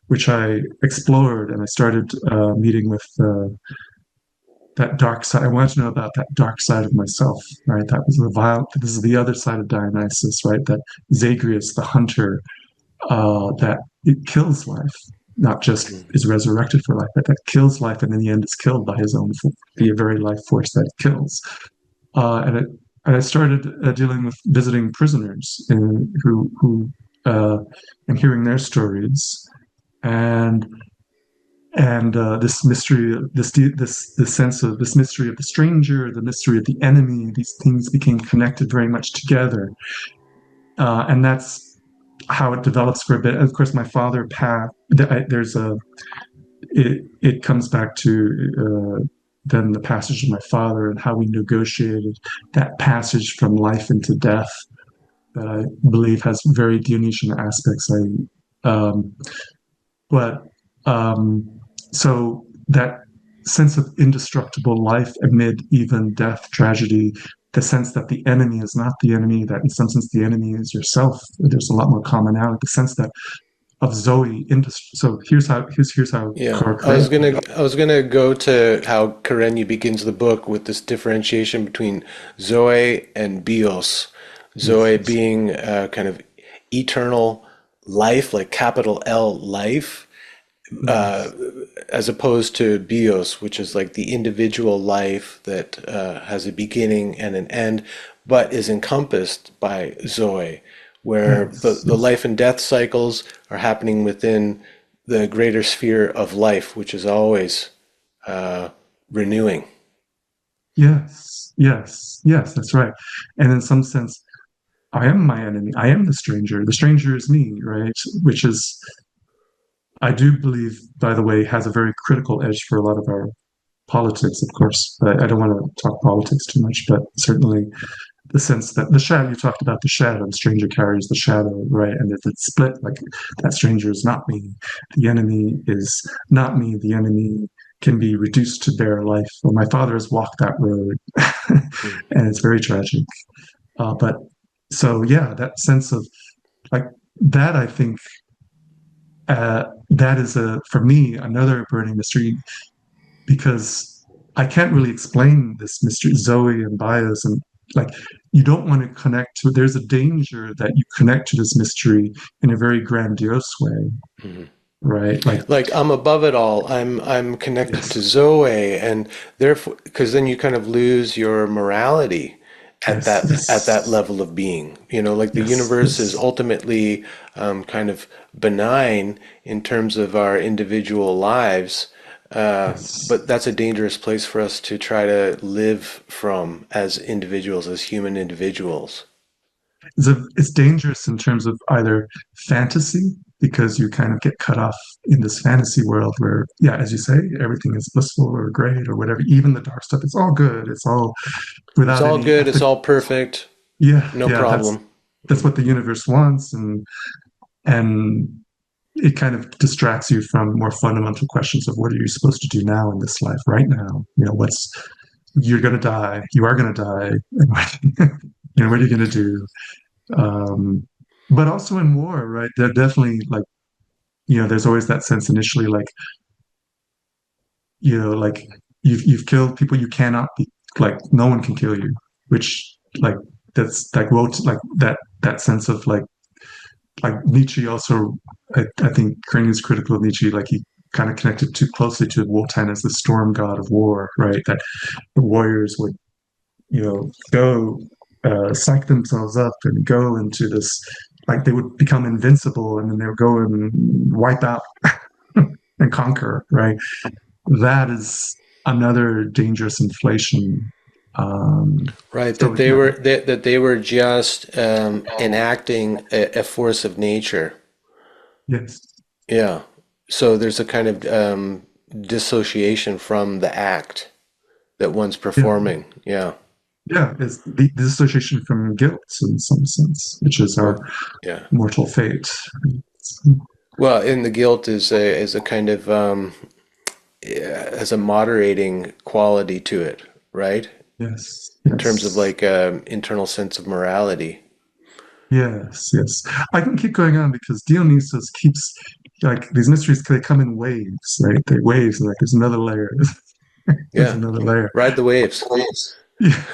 which I explored, and I started meeting with that dark side. I wanted to know about that dark side of myself, right? That was the vile. This is the other side of Dionysus, right? That Zagreus, the hunter, that it kills life, not just Hmm. is resurrected for life, but that kills life, and in the end is killed by his own, the very life force that it kills. And I started dealing with visiting prisoners and who and hearing their stories. and this mystery, this sense of this mystery of the stranger, the mystery of the enemy. These things became connected very much together, and that's how it develops for a bit. Of course, my father passed. There's a it comes back to then the passage of my father and how we negotiated that passage from life into death that I believe has very Dionysian aspects. Um, but so that sense of indestructible life amid even death, tragedy, the sense that the enemy is not the enemy, that in some sense the enemy is yourself. There's a lot more commonality. The sense that of Zoe industry. So here's how Yeah, Karl I was gonna go to how Karenyi begins the book with this differentiation between Zoe and Bios. yes, Zoe being kind of eternal life, like capital L life, uh, yes, as opposed to Bios, which is like the individual life that has a beginning and an end, but is encompassed by Zoe, where yes, the yes, life and death cycles are happening within the greater sphere of life, which is always renewing. yes, that's right. And in some sense, I am my enemy. I am the stranger. The stranger is me, right? Which is, I do believe, by the way, has a very critical edge for a lot of our politics, of course. But I don't want to talk politics too much, but certainly the sense that the shadow, you talked about the shadow, the stranger carries the shadow, right? And if it's split, like that stranger is not me, the enemy is not me, the enemy can be reduced to bare life. Well, my father has walked that road, Mm. and it's very tragic. But so, yeah, that sense of like that, I think that is for me, another burning mystery because I can't really explain this mystery, Zoe and Bias, and like you don't want to connect to. There's a danger that you connect to this mystery in a very grandiose way, Mhm. right? Like Like I'm above it all. I'm connected to yes, Zoe, and therefore, because then you kind of lose your morality yes, at that yes, level of being. You know, like the yes, universe is yes, ultimately kind of benign in terms of our individual lives, yes. but that's a dangerous place for us to try to live from as individuals, as human individuals. It's dangerous in terms of either fantasy because you kind of get cut off in this fantasy world where, yeah, as you say, everything is blissful or great or whatever. Even the dark stuff, it's all good. It's all It's without all any good. It's ethic. all perfect. Yeah, No yeah, problem. that's what the universe wants, and it kind of distracts you from more fundamental questions of what are you supposed to do now in this life, right now? What's you're going to die, you are going to die, and what are you going to do? Um, but also in war, right? They're definitely like there's always that sense initially, like you've killed people you cannot be like no one can kill you, which like that's like like that sense of like Nietzsche also, I think Crane is critical of Nietzsche, like he kind of connected too closely to Wotan as the storm god of war, right? That the warriors would, go psych themselves up and go into this, like they would become invincible and then they would go and wipe out and conquer, right? That is another dangerous inflation. Right, So, yeah, that they were just enacting a force of nature. yes, Yeah. So there's a kind of dissociation from the act that one's yeah, performing. Yeah. yeah, it's the dissociation from guilt in some sense, which is our Well, yeah. mortal fate. Well, and the guilt is a kind of has a moderating quality to it, right? Yes, In terms of yes, like internal sense of morality. yes. I can keep going on because Dionysos keeps like these mysteries. They come in waves, right? They waves. Like there's another layer. There's Yeah. another layer. Ride the waves. Yeah.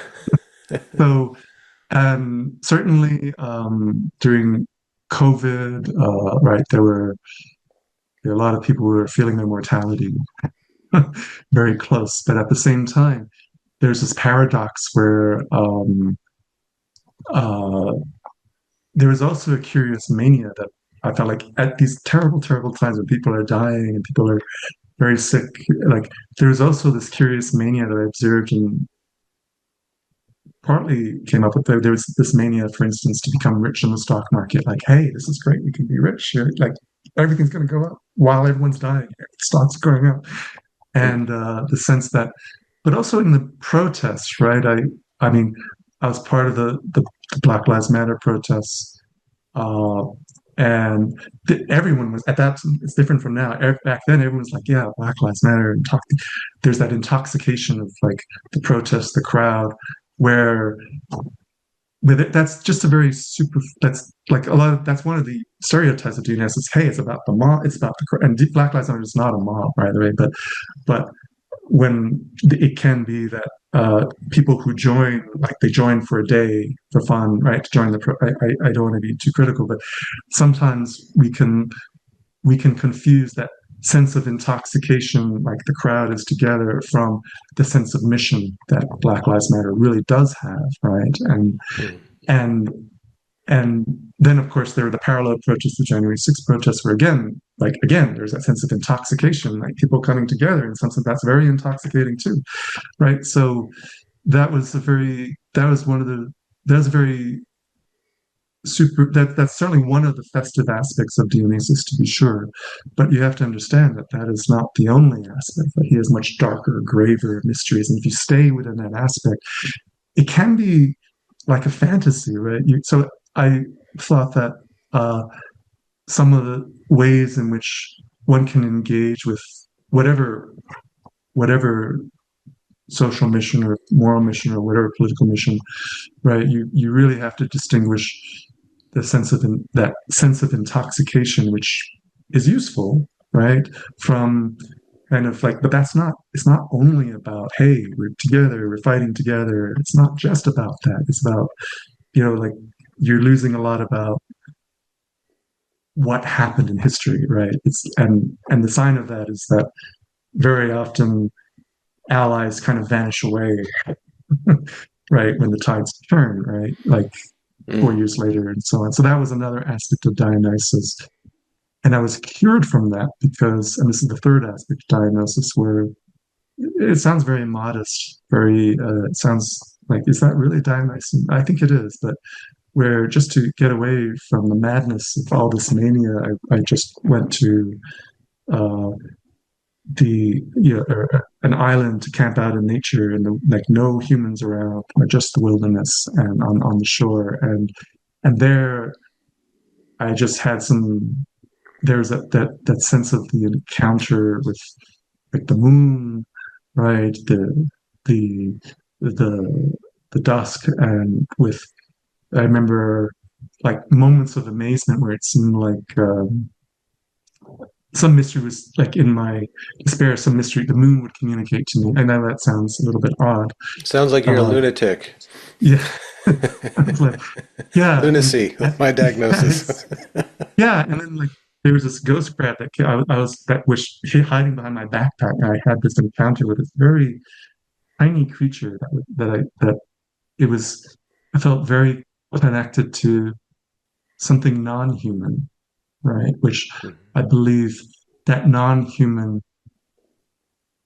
So, certainly during COVID, right, there were a lot of people who were feeling their mortality very close, but at the same time, there's this paradox where uh, there was also a curious mania that I felt like at these terrible, terrible times when people are dying and people are very sick, like there's also this curious mania that I observed and partly came up with. There was this mania, for instance, to become rich in the stock market. Like, hey, this is great. We can be rich. Like everything's going to go up while everyone's dying. Stocks going up, Mm. and the sense that, but also in the protests, right? I mean, I was part of the Black Lives Matter protests, uh, and everyone was at that. It's different from now. Back then, everyone was like, "Yeah, Black Lives Matter." And there's that intoxication of like the protest, the crowd, where with it, that's just a very super. That's like a lot of. That's one of the stereotypes of Dionysus. Hey, it's about the mob. It's about the and Black Lives Matter is not a mob, by the way, but when it can be that people who join, like they join for a day for fun, right? To join the, I don't want to be too critical, but sometimes we can confuse that sense of intoxication, like the crowd is together, from the sense of mission that Black Lives Matter really does have, right? Mm. And and then, of course, there are the parallel approaches to January 6th protests, where again, there's that sense of intoxication, like people coming together, and something that's very intoxicating too, right? So that was one of the, that was a very that's certainly one of the festive aspects of Dionysus, to be sure. But you have to understand that that is not the only aspect, that he has much darker, graver mysteries. And if you stay within that aspect, it can be like a fantasy, right? So I thought that uh, some of the ways in which one can engage with whatever whatever social mission or moral mission or whatever political mission, right? You really have to distinguish the sense of that sense of intoxication, which is useful, right, from kind of like, but that's not. It's not only about, hey, we're together, we're fighting together. It's not just about that. It's about, like, you're losing a lot about what happened in history, right? It's and the sign of that is that very often allies kind of vanish away, right, when the tides turn, right, like Mm. 4 years later and so on. So that was another aspect of Dionysus. And I was cured from that because, and this is the third aspect of Dionysus, where it sounds very modest, it sounds like, is that really Dionysus? I think it is, but where just to get away from the madness of all this mania, I just went to uh, an island to camp out in nature, and like no humans around, just the wilderness and on the shore, and there I just had some. There's that sense of the encounter with like the moon, right? The the the dusk, and with, I remember like moments of amazement where it seemed like some mystery was like in my despair. Some mystery, the moon would communicate to me. I know that sounds a little bit odd. Sounds like you're a Uh, lunatic. yeah, like, yeah, Lunacy, my yeah, diagnosis. yeah, and then like there was this ghost crab I was that was hiding behind my backpack. And I had this encounter with this very tiny creature that it was. I felt very connected to something non-human, right? Which I believe that non-human,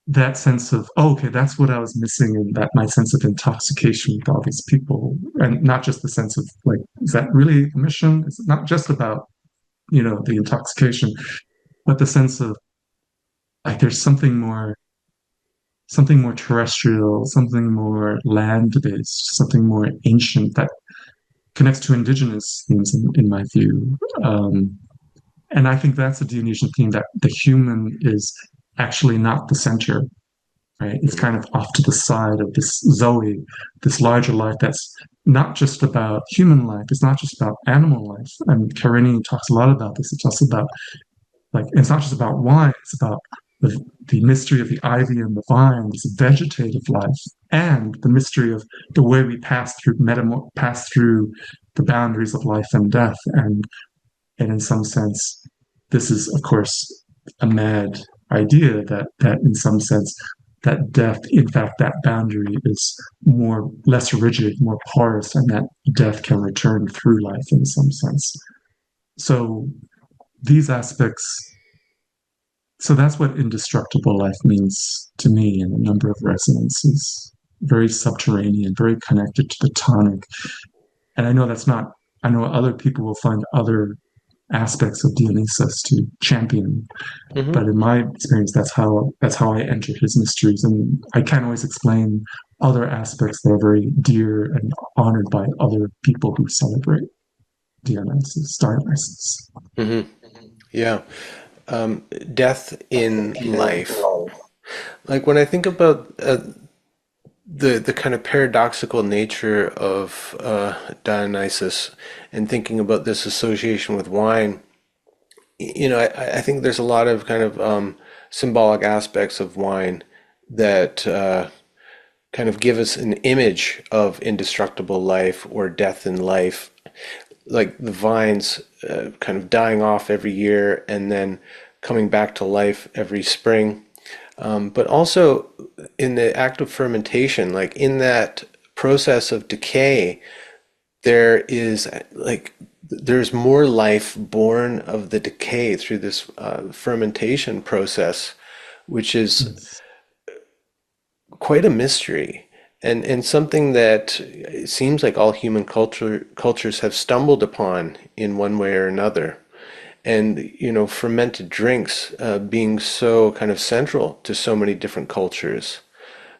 that sense of, oh, okay, that's what I was missing, and that my sense of intoxication with all these people, and not just the sense of like, is that really the mission? It's not just about the intoxication, but the sense of like there's something more terrestrial, something more land-based, something more ancient that connects to indigenous themes in my view. And I think that's a Dionysian theme, that the human is actually not the center, right? It's kind of off to the side of this Zoe, this larger life that's not just about human life. It's not just about animal life. And Karenine talks a lot about this. It talks about like, it's not just about wine. It's about the mystery of the ivy and the vine, this vegetative life, and the mystery of the way we pass through the boundaries of life and death. And in some sense, this is, of course, a mad idea that in some sense, that death, in fact, that boundary is less rigid, more porous, and that death can return through life in some sense. So these aspects, so that's what indestructible life means to me in a number of resonances. Very subterranean, very connected to the tonic. And I know that's not, I know other people will find other aspects of Dionysus to champion. But Hmm. in my experience, that's how I enter his mysteries. And I can't always explain other aspects that are very dear and honored by other people who celebrate Dionysus. Hmm. Yeah. Death in life. Like when I think about the kind of paradoxical nature of Dionysus and thinking about this association with wine, I think there's a lot of kind of symbolic aspects of wine that kind of give us an image of indestructible life or death in life, like the vines kind of dying off every year and then coming back to life every spring. But also in the act of fermentation, like in that process of decay, there is like there's more life born of the decay through this fermentation process, which is Yes. quite a mystery and something that it seems like all human cultures have stumbled upon in one way or another. And fermented drinks being so kind of central to so many different cultures.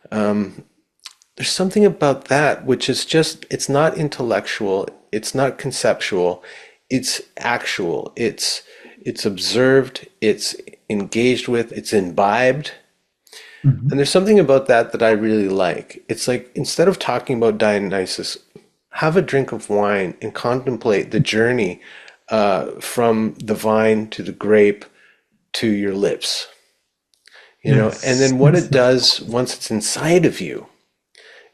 There's something about that which is just, it's not intellectual, it's not conceptual, it's actual, it's observed, it's engaged with, it's imbibed. Mhm. And there's something about that that I really like. It's like instead of talking about Dionysus, have a drink of wine and contemplate the journey from the vine to the grape to your lips, and Yes. then what Yes. it does once it's inside of you.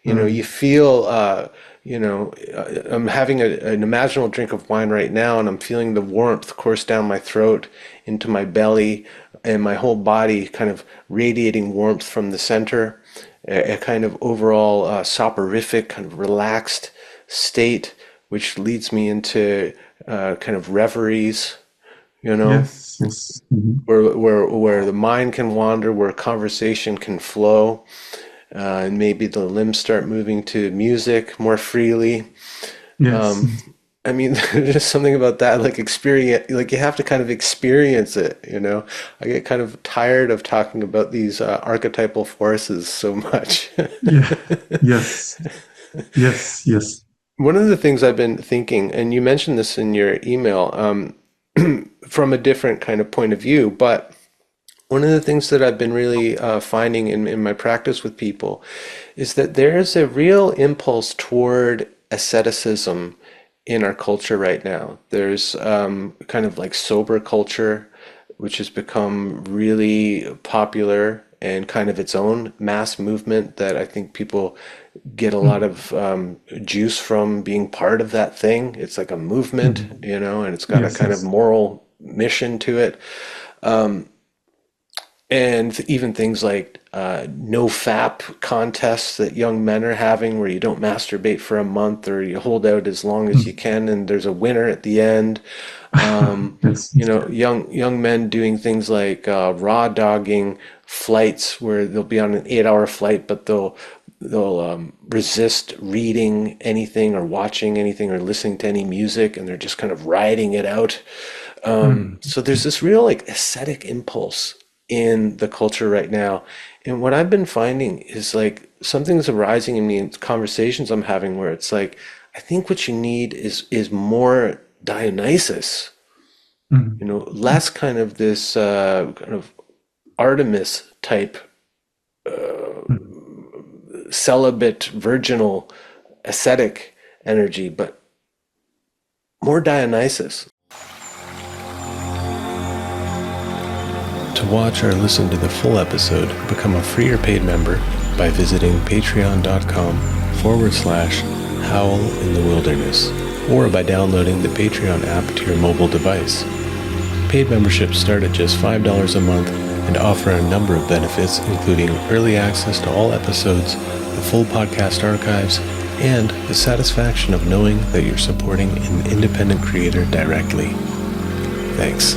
You Mm. feel, I'm having an imaginal drink of wine right now, and I'm feeling the warmth course down my throat into my belly, and my whole body kind of radiating warmth from the center, a kind of overall soporific, kind of relaxed state, which leads me into kind of reveries, you know, Yes. Yes. Mhm. where the mind can wander, where conversation can flow, and maybe the limbs start moving to music more freely. Yes. I mean, there's just something about that, like experience, like you have to kind of experience it. I get kind of tired of talking about these archetypal forces so much. Yeah. Yes. Yes. Yes. One of the things I've been thinking, and you mentioned this in your email, from a different kind of point of view, but one of the things that I've been really finding in my practice with people is that there is a real impulse toward asceticism in our culture right now. There's kind of like sober culture, which has become really popular and kind of its own mass movement that I think people get a lot Mm. of juice from being part of that thing. It's like a movement, Mhm. and it's got a Yes. kind of Yes. moral mission to it. And even things like no FAP contests that young men are having, where you don't masturbate for a month or you hold out as long as you Mm. can, and there's a winner at the end. Yes. Young men doing things like raw dogging flights, where they'll be on an 8-hour flight, but they'll resist reading anything or watching anything or listening to any music, and they're just kind of riding it out. Mm. So there's this real like ascetic impulse in the culture right now. And what I've been finding is like something's arising in me in conversations I'm having where it's like, I think what you need is more Dionysus, Mm. less kind of this kind of Artemis type Mm. celibate virginal ascetic energy, but more Dionysus. To watch or listen to the full episode, become a free or paid member by visiting patreon.com/Howl in the Wilderness, or by downloading the Patreon app to your mobile device. Paid memberships start at just $5 a month and offer a number of benefits, including early access to all episodes, the full podcast archives, and the satisfaction of knowing that you're supporting an independent creator directly. Thanks.